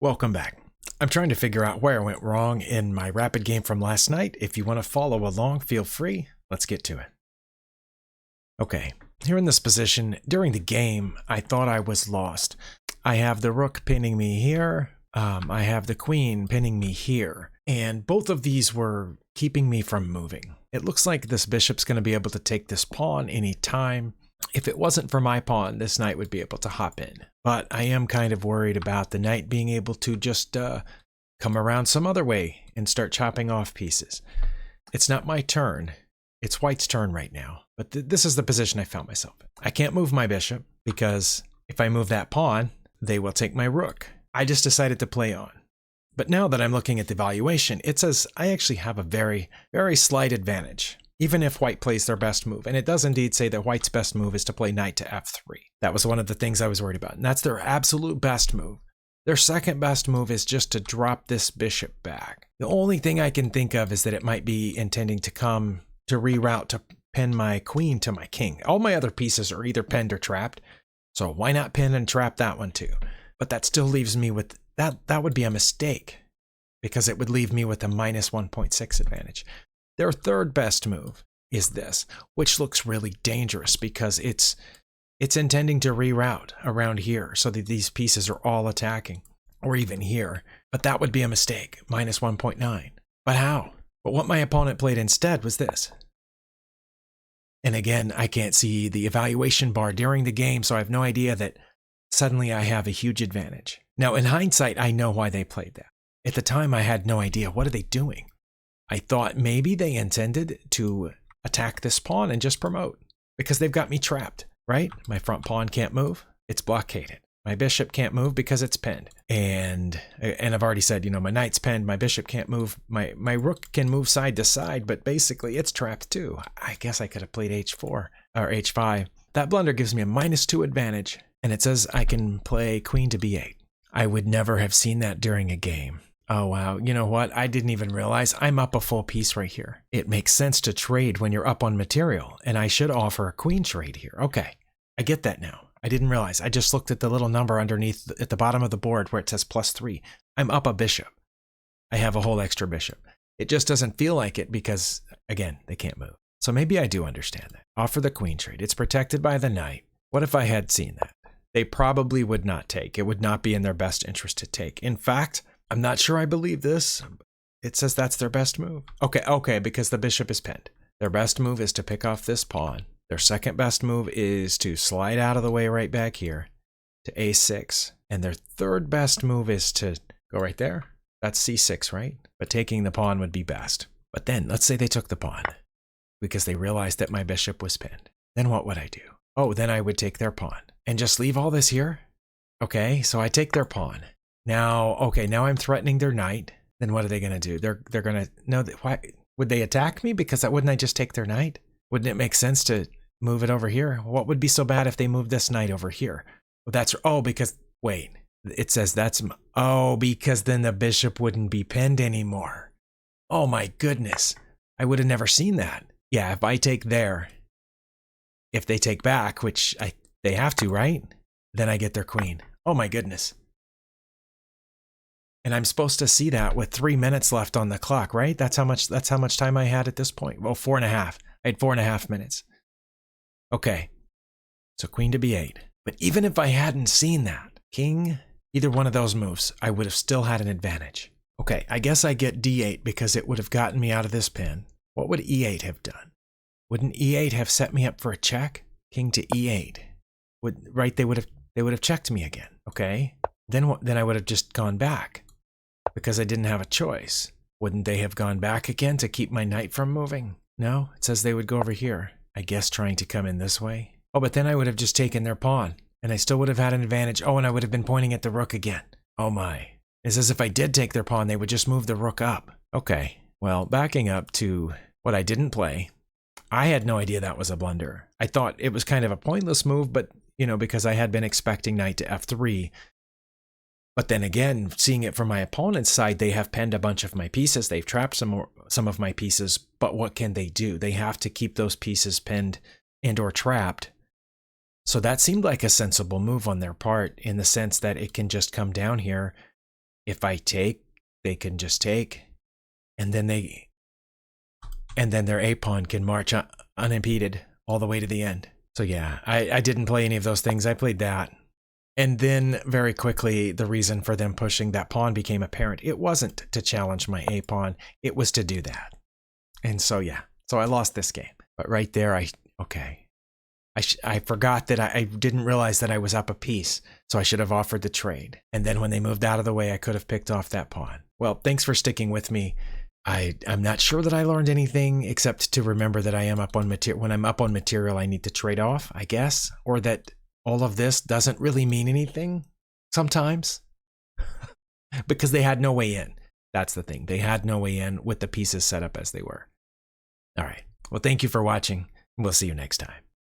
Welcome back. I'm trying to figure out where I went wrong in my rapid game from last night. If you want to follow along, feel free. Let's get to it. Okay, here in this position, during the game, I thought I was lost. I have the rook pinning me here. I have the queen pinning me here. And both of these were keeping me from moving. It looks like this bishop's going to be able to take this pawn anytime. If it wasn't for my pawn, this knight would be able to hop in. But I am kind of worried about the knight being able to just come around some other way and start chopping off pieces. It's not my turn. It's white's turn right now. But this is the position I found myself in. I can't move my bishop because if I move that pawn, they will take my rook. I just decided to play on. But now that I'm looking at the valuation, it says I actually have a very, very slight advantage, even if white plays their best move. And it does indeed say that white's best move is to play knight to f3. That was one of the things I was worried about. And that's their absolute best move. Their second best move is just to drop this bishop back. The only thing I can think of is that it might be intending to come to reroute to pin my queen to my king. All my other pieces are either pinned or trapped. So why not pin and trap that one too? But that still leaves me with, that would be a mistake because it would leave me with a minus 1.6 advantage. Their third best move is this, which looks really dangerous because it's intending to reroute around here so that these pieces are all attacking, or even here. But that would be a mistake, minus 1.9. But how? But what my opponent played instead was this. And again, I can't see the evaluation bar during the game, so I have no idea that suddenly I have a huge advantage. Now, in hindsight, I know why they played that. At the time, I had no idea. What are they doing? I thought maybe they intended to attack this pawn and just promote because they've got me trapped, right? My front pawn can't move. It's blockaded. My bishop can't move because it's pinned. And I've already said, you know, my knight's pinned. My bishop can't move. My rook can move side to side, but basically it's trapped too. I guess I could have played h4 or h5. That blunder gives me a -2 advantage. And it says I can play queen to b8. I would never have seen that during a game. Oh, wow. You know what? I didn't even realize I'm up a full piece right here. It makes sense to trade when you're up on material, and I should offer a queen trade here. Okay, I get that now. I didn't realize. I just looked at the little number underneath at the bottom of the board where it says +3. I'm up a bishop. I have a whole extra bishop. It just doesn't feel like it because, again, they can't move. So maybe I do understand that. Offer the queen trade. It's protected by the knight. What if I had seen that? They probably would not take. It would not be in their best interest to take. In fact, I'm not sure I believe this. It says that's their best move. Okay, because the bishop is pinned. Their best move is to pick off this pawn. Their second best move is to slide out of the way right back here to a6. And their third best move is to go right there. That's c6, right? But taking the pawn would be best. But then, let's say they took the pawn because they realized that my bishop was pinned. Then what would I do? Oh, then I would take their pawn and just leave all this here. Okay, so I take their pawn. Now, okay, now I'm threatening their knight. Then what are they going to do? They're going to, no, why would they attack me? Because wouldn't I just take their knight? Wouldn't it make sense to move it over here? What would be so bad if they moved this knight over here? Well, that's, oh, because, wait, it says that's, oh, because then the bishop wouldn't be pinned anymore. Oh my goodness. I would have never seen that. Yeah, if I take there, if they take back, which they have to, right? Then I get their queen. Oh my goodness. And I'm supposed to see that with 3 minutes left on the clock, right? That's how much time I had at this point. Well, 4.5. I had 4.5 minutes. Okay. So queen to b8. But even if I hadn't seen that, king, either one of those moves, I would have still had an advantage. Okay, I guess I get d8 because it would have gotten me out of this pin. What would e8 have done? Wouldn't e8 have set me up for a check? King to e8. Right, they would have checked me again. Okay. Then I would have just gone back because I didn't have a choice. Wouldn't they have gone back again to keep my knight from moving? No, it says they would go over here. I guess trying to come in this way. Oh, but then I would have just taken their pawn and I still would have had an advantage. Oh, and I would have been pointing at the rook again. Oh my. It's as if I did take their pawn, they would just move the rook up. Okay, well, backing up to what I didn't play, I had no idea that was a blunder. I thought it was kind of a pointless move, but, you know, because I had been expecting knight to f3. But then again, seeing it from my opponent's side, they have pinned a bunch of my pieces. They've trapped some of my pieces, but what can they do? They have to keep those pieces pinned and or trapped. So that seemed like a sensible move on their part in the sense that it can just come down here if I take, they can just take, and then their A-pawn can march unimpeded all the way to the end. So yeah, I didn't play any of those things. I played that. And then very quickly, the reason for them pushing that pawn became apparent. It wasn't to challenge my A-pawn. It was to do that. And so yeah, so I lost this game. But right there, I forgot that I didn't realize that I was up a piece, so I should have offered the trade. And then when they moved out of the way, I could have picked off that pawn. Well, thanks for sticking with me. I'm not sure that I learned anything except to remember that I am up on material. When I'm up on material, I need to trade off, I guess, or that all of this doesn't really mean anything sometimes because they had no way in. That's the thing. They had no way in with the pieces set up as they were. All right. Well, thank you for watching. We'll see you next time.